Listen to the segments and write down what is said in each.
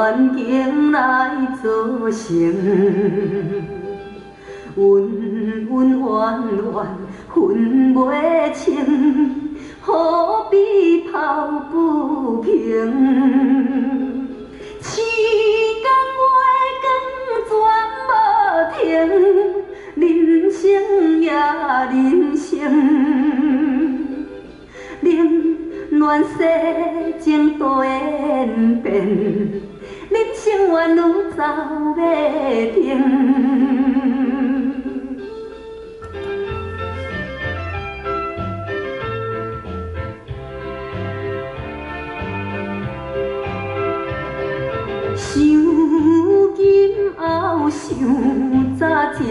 环境来造成，恩恩怨怨分袂清，何必抱不平？时间月光全无停，人生也人生。冷暖世情多演变，人生缘路走袂停。想今后想早前，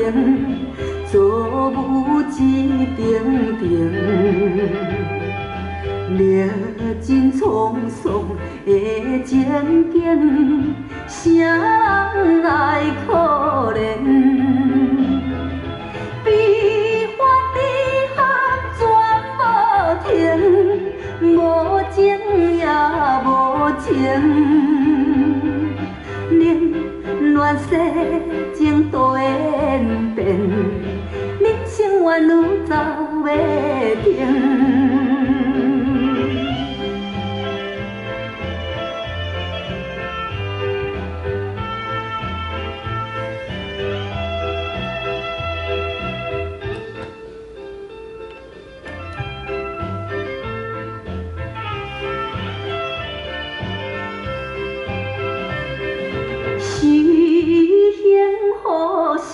做母一定定。历尽沧桑的情景，谁人爱可怜？悲欢离合全无停，无情也无情。冷暖世情多演变，人生缘路走袂停。是幸福是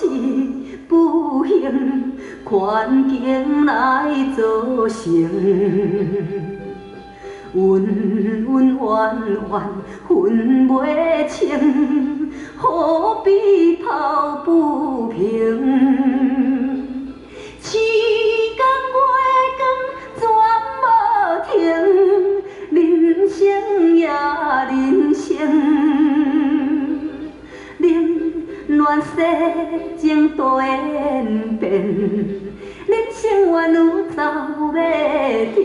不幸，环境来造成。恩恩怨怨分袂清，何必抱不平？时间月光全无停，人生也人生。暖世情多演变，人生缘路走袂停。